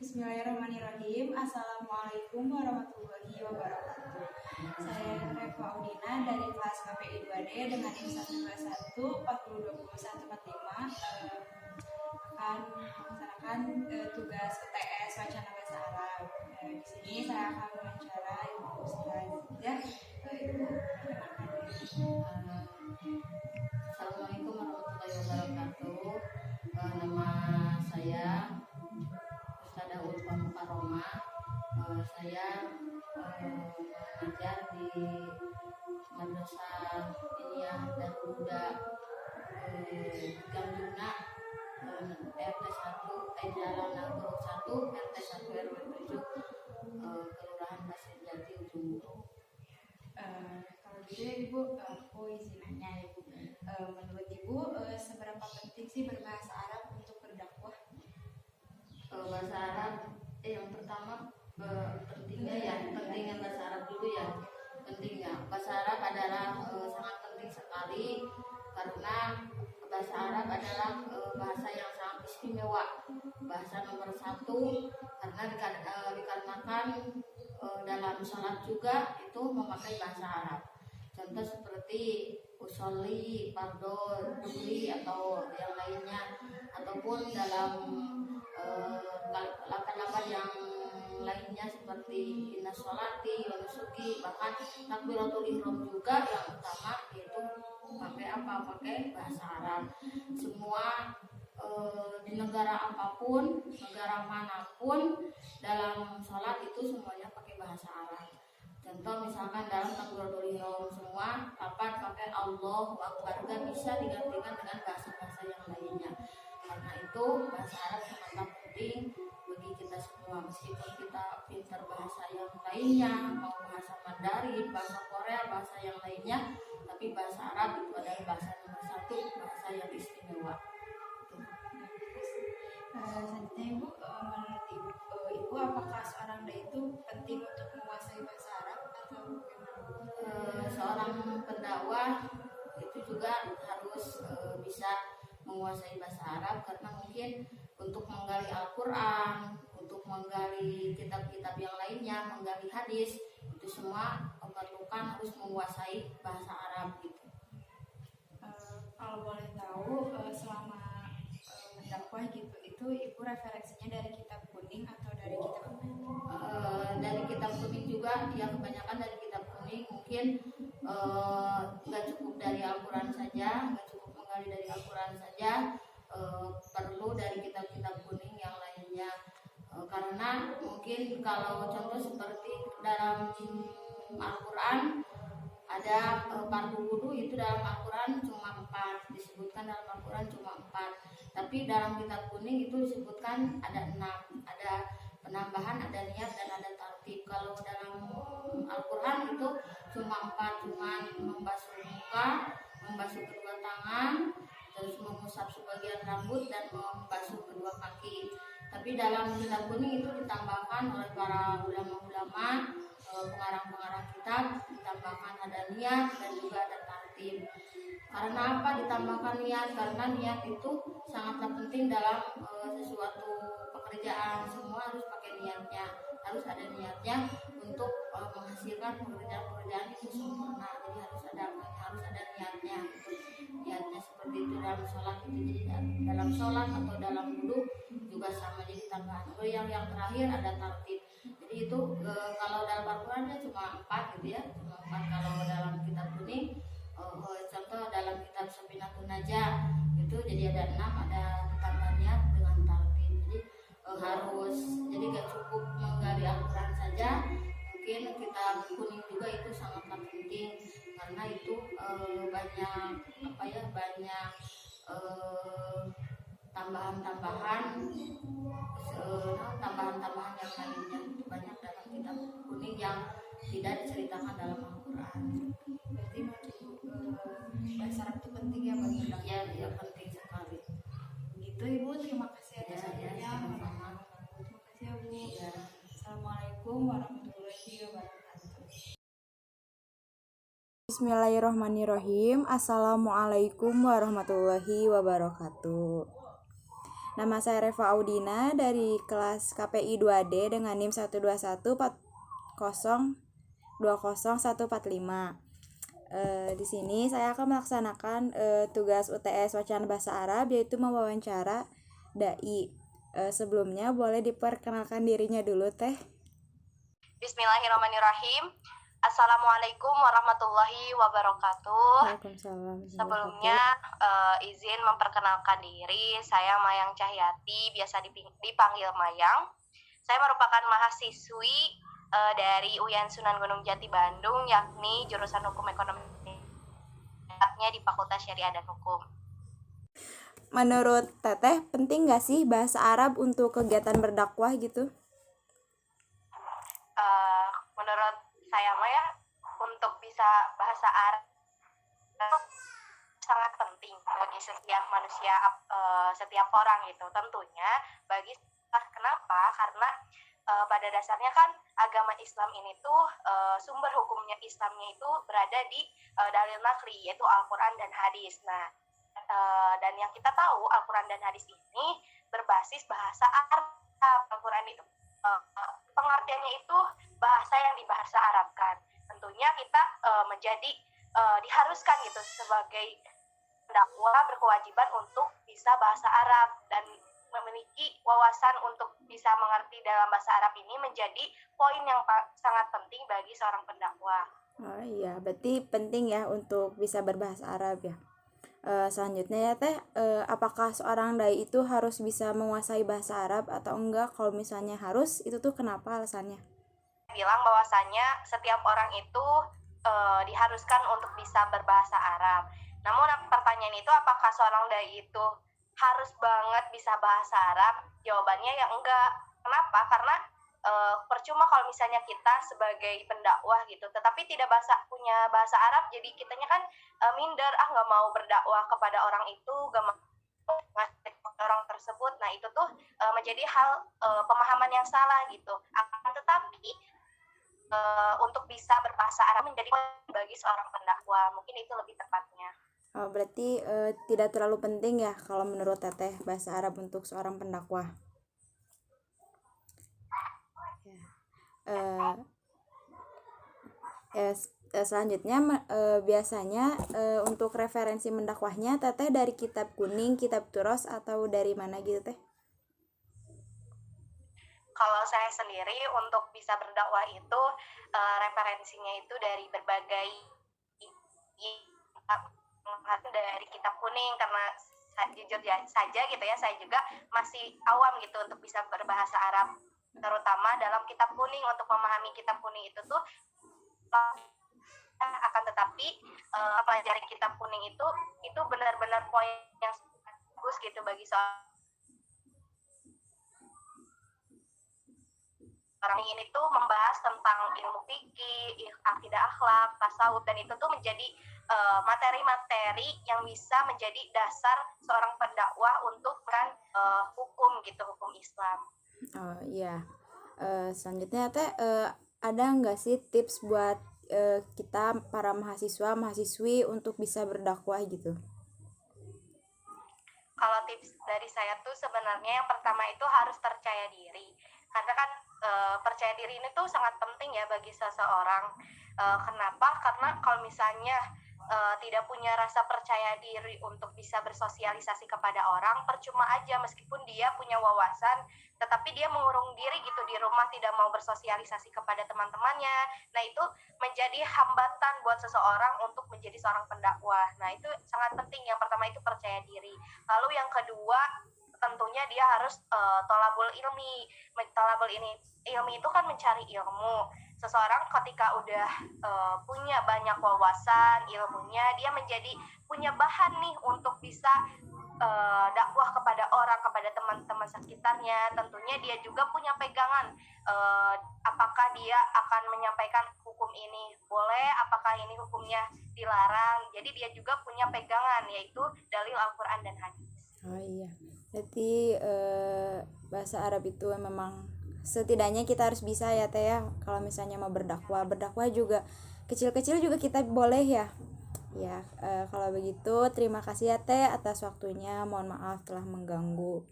Bismillahirrahmanirrahim. Assalamualaikum warahmatullahi wabarakatuh. Saya Reva Audina dari kelas KPI 2D dengan NIM 121 402145 akan melaksanakan tugas UTS Wacana Bahasa Arab. Di sini saya akan mewawancarai Ibu Ustazah. Ibu perkenalkan diri. Assalamualaikum warahmatullahi wabarakatuh. Nama saya Ustazah Ulfa Mukarromah. Saya mengajar di Madrasah Diniyah Darul Huda Ganduna RT 1 Jalan Nagro 1 RT 1 RW 7 Kelurahan Pasir Jati Ujung Berung. Kalau gitu ya Ibu, aku izin nanya Ibu. Menurut Ibu, seberapa penting sih berbahasa Arab untuk berdakwah? Bahasa Arab, yang pertama pentingnya bahasa Arab dulu ya. Pentingnya bahasa Arab adalah sangat penting sekali karena bahasa Arab adalah bahasa yang sangat istimewa, bahasa nomor 1 karena dikarenakan dalam sholat juga itu memakai bahasa Arab. Contoh seperti usolli, fardo, dubli atau yang lainnya, ataupun dalam lapan-lapan yang lainnya seperti inna sholati, wa nusuki, bahkan takbiratul ihram juga yang utama yaitu pakai bahasa Arab. Semua di negara apapun, negara manapun dalam sholat itu semuanya pakai bahasa Arab. Contoh misalkan dalam takbiratul ihram semua kapan pakai Allahu Akbar, gak bisa digantikan dengan bahasa-bahasa yang lainnya. Karena itu bahasa Arab sangatlah penting bagi kita semua, meskipun kita pintar bahasa yang lainnya, mau bahasa Mandarin, bahasa Korea, bahasa yang lainnya, tapi bahasa Arab itu adalah bahasa nomor 1, bahasa yang istimewa. Selanjutnya Ibu, menurut Ibu apakah seorang dai itu penting untuk menguasai bahasa Arab atau bagaimana? Seorang pendakwah itu juga harus bisa menguasai bahasa Arab karena mungkin untuk menggali Al-Quran, untuk menggali kitab-kitab yang lainnya, menggali hadis, itu semua perlukan harus menguasai bahasa Arab gitu. Kalau boleh tahu, selama mendakwah gitu, itu Ibu referensinya dari kitab kuning atau dari kitab apa? Dari kitab kuning juga, ya kebanyakan dari kitab kuning. Mungkin nggak cukup dari Al-Quran saja, nggak cukup menggali dari Al-Quran saja, perlu dari kitab-kitab kuning yang lainnya. Karena mungkin kalau contoh seperti dalam Al-Quran ada fardu wudu, itu dalam Al-Quran cuma 4, disebutkan dalam Al-Quran cuma 4, tapi dalam kitab kuning itu disebutkan ada 6, ada penambahan, ada niat dan ada tartib. Kalau dalam Al-Quran itu cuma 4, cuma membasuh muka, membasuh kedua tangan, terus mengusap sebagian rambut dan membasuh kedua kaki. Tapi dalam kitab kuning itu ditambahkan oleh para ulama-ulama, pengarang-pengarang kitab, ditambahkan ada niat dan juga ada tartib. Karena apa ditambahkan niat? Karena niat itu sangatlah penting dalam sesuatu pekerjaan. Semua harus pakai niatnya, harus ada niatnya untuk menghasilkan pekerjaan-pekerjaan itu sempurna. Jadi harus ada niatnya. Niatnya seperti itu dalam sholat itu, jadi dalam sholat atau dalam wudu juga sama, jadi tambahan. Yang terakhir ada tartib. Jadi itu kalau dalam Al-Quran cuma 4 gitu ya, cuma 4. Kalau dalam kitab kuning, contoh dalam kitab Safinatun Najah itu jadi ada 6, ada tambahnya dengan tartib. Jadi jadi gak cukup menggali Al-Quran saja, mungkin kitab kuning juga itu sangatlah penting karena itu banyak tambahan-tambahan yang lainnya, itu banyak dalam kitab kuning yang tidak diceritakan dalam Al-Quran. Berarti bahasa Arab itu penting ya buat berdakwah? Ya penting sekali. Gitu Ibu, terima kasih atas waktunya. Sama-sama. Terima kasih ya Bu. Ya. Assalamualaikum warahmatullahi wabarakatuh. Bismillahirrahmanirrahim. Assalamualaikum warahmatullahi wabarakatuh. Nama saya Reva Audina dari kelas KPI 2D dengan NIM 12140200145. Di sini saya akan melaksanakan tugas UTS Wacana Bahasa Arab, yaitu mewawancara dai. Sebelumnya boleh diperkenalkan dirinya dulu, Teh. Bismillahirrahmanirrahim. Assalamualaikum warahmatullahi wabarakatuh. Waalaikumsalam. Sebelumnya izin memperkenalkan diri. Saya Mayang Cahyati, biasa dipanggil Mayang. Saya merupakan mahasiswi dari UIN Sunan Gunung Jati Bandung, yakni jurusan Hukum Ekonomi di Fakultas Syariah dan Hukum. Menurut Teteh, penting nggak sih bahasa Arab untuk kegiatan berdakwah gitu? Menurut saya Maya, untuk bisa bahasa Arab sangat penting bagi setiap manusia, setiap orang gitu. Tentunya bagi kenapa? Karena pada dasarnya kan agama Islam ini tuh sumber hukumnya Islamnya itu berada di dalil nakli, yaitu Al-Quran dan hadis. Nah, dan yang kita tahu Al-Quran dan hadis ini berbasis bahasa Arab. Al-Quran itu pengertiannya itu bahasa yang dibahasa Arabkan. Tentunya kita menjadi diharuskan gitu sebagai pendakwah berkewajiban untuk bisa bahasa Arab, dan memiliki wawasan untuk bisa mengerti dalam bahasa Arab ini menjadi poin yang sangat penting bagi seorang pendakwah. Oh iya, berarti penting ya untuk bisa berbahasa Arab ya. Selanjutnya ya Teh, apakah seorang dai itu harus bisa menguasai bahasa Arab atau enggak? Kalau misalnya harus, itu tuh kenapa alasannya? Bilang bahwasanya setiap orang itu diharuskan untuk bisa berbahasa Arab. Namun pertanyaan itu, apakah seorang dai itu harus banget bisa bahasa Arab? Jawabannya ya enggak. Kenapa? Karena percuma kalau misalnya kita sebagai pendakwah gitu, tetapi tidak punya bahasa Arab, jadi kitanya kan minder, nggak mau berdakwah kepada orang itu, nggak mau ngasih orang tersebut. Nah itu tuh menjadi hal pemahaman yang salah gitu. Akan tetapi untuk bisa berbahasa Arab menjadi bagi seorang pendakwah, mungkin itu lebih tepatnya. Oh, berarti tidak terlalu penting ya kalau menurut Teteh bahasa Arab untuk seorang pendakwah. Selanjutnya biasanya untuk referensi mendakwahnya Teteh dari kitab kuning, kitab turos, atau dari mana gitu Teh? Kalau saya sendiri untuk bisa berdakwah itu referensinya itu dari berbagai dari kitab kuning, karena jujur saja gitu ya, saya juga masih awam gitu untuk bisa berbahasa Arab, terutama dalam kitab kuning. Untuk memahami kitab kuning itu tuh akan tetapi pelajari kitab kuning itu benar-benar poin yang bagus gitu bagi orang ini tuh membahas tentang ilmu fikih, akidah akhlak, tasawuf, dan itu tuh menjadi materi-materi yang bisa menjadi dasar seorang pendakwah untuk hukum gitu, hukum Islam. Oh iya. Selanjutnya Teh, ada nggak sih tips buat kita para mahasiswa mahasiswi untuk bisa berdakwah gitu? Kalau tips dari saya tuh sebenarnya yang pertama itu harus percaya diri, karena kan percaya diri ini tuh sangat penting ya bagi seseorang. Kenapa? Karena kalau misalnya tidak punya rasa percaya diri untuk bisa bersosialisasi kepada orang, percuma aja meskipun dia punya wawasan, tetapi dia mengurung diri gitu di rumah, tidak mau bersosialisasi kepada teman-temannya. Nah itu menjadi hambatan buat seseorang untuk menjadi seorang pendakwah. Nah itu sangat penting. Yang pertama itu percaya diri. Lalu yang kedua tentunya dia harus tolabul ilmi. Tolabul ilmi itu kan mencari ilmu. Seseorang ketika udah punya banyak wawasan ilmunya, dia menjadi punya bahan nih untuk bisa dakwah kepada orang, kepada teman-teman sekitarnya. Tentunya dia juga punya pegangan, apakah dia akan menyampaikan hukum ini boleh, apakah ini hukumnya dilarang. Jadi dia juga punya pegangan, yaitu dalil Al-Quran dan hadis. Oh iya, berarti bahasa Arab itu memang setidaknya kita harus bisa ya Teh ya. Kalau misalnya mau berdakwah juga kecil-kecil juga kita boleh ya. Ya, kalau begitu terima kasih ya Teh atas waktunya. Mohon maaf telah mengganggu.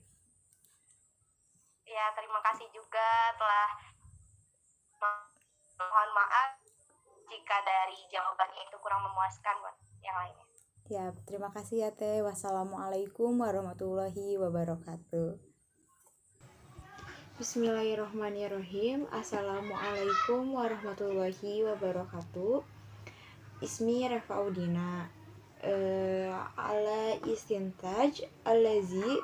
Ya, terima kasih juga telah mohon maaf jika dari jawabannya itu kurang memuaskan buat yang lainnya. Ya, terima kasih ya Teh. Wassalamualaikum warahmatullahi wabarakatuh. Bismillahirrahmanirrahim. Assalamualaikum warahmatullahi wabarakatuh. Ismi Rafaudina. Ala istintaj allazi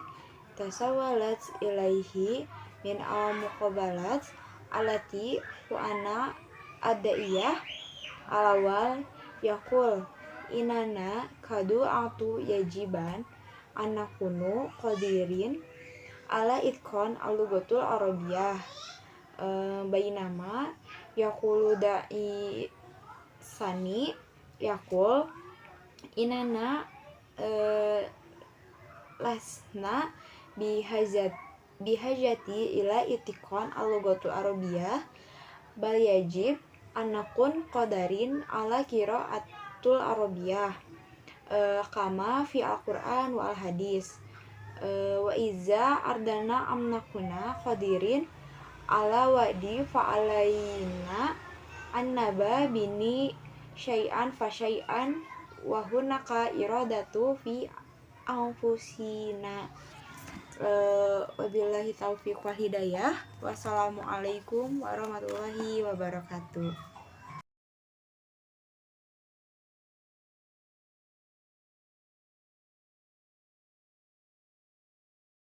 tasawalat ilaihi min al-muqabalat alati wa ana adaiyah alawal yakul inana kadu atu yajiban anakunu qadirin ala itkon alugatul arabiyah bainama yakulu da'i sani yakul inana lasna bihajati ila itikon alugatul arabiyah bal yajib anakun qadarin ala qiraatul arabiyah kama fi al-Qur'an wal hadis wa iza ardana amnakuna qadirin ala wadi fa'alaina annaba bini syai'an fa syai'an wa hunaka iradatu fi anfusina. Wabillahi taufiq wal hidayah. Wassalamualaikum warahmatullahi wabarakatuh.